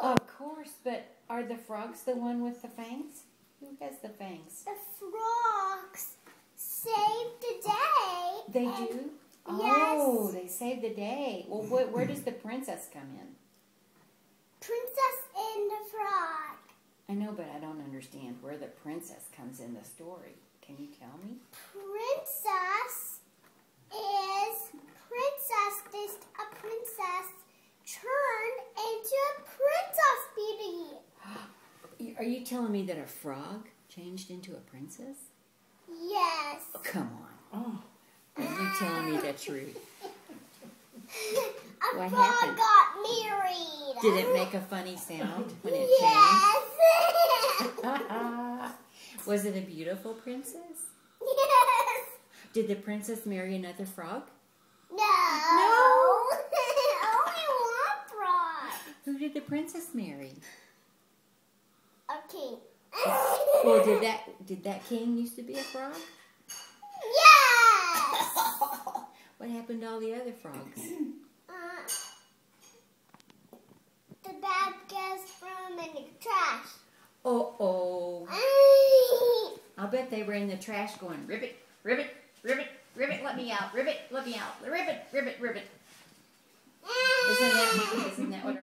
Of course, but are the frogs the one with the fangs? Who has the fangs? The frogs save the day. They do? Yes. Oh, they save the day. Well, where does the princess come in? Princess and the frog. I know, but I don't understand where the princess comes in the story. Can you tell me? Princess is a princess turned into a princess beauty. Are you telling me that a frog changed into a princess? Yes. Oh, come on. Are you telling me the truth? A What frog happened? got married. Did it make a funny sound when it Yes. changed? Was it a beautiful princess? Yes. Did the princess marry another frog? No. Only one frog. Who did the princess marry? A king. Well, did that king used to be a frog? Yes. What happened to all the other frogs? The bad guys threw them in the trash. Oh. I'll bet they were in the trash going, ribbit, ribbit, ribbit, ribbit, let me out, ribbit, let me out, ribbit, ribbit, ribbit. Isn't that what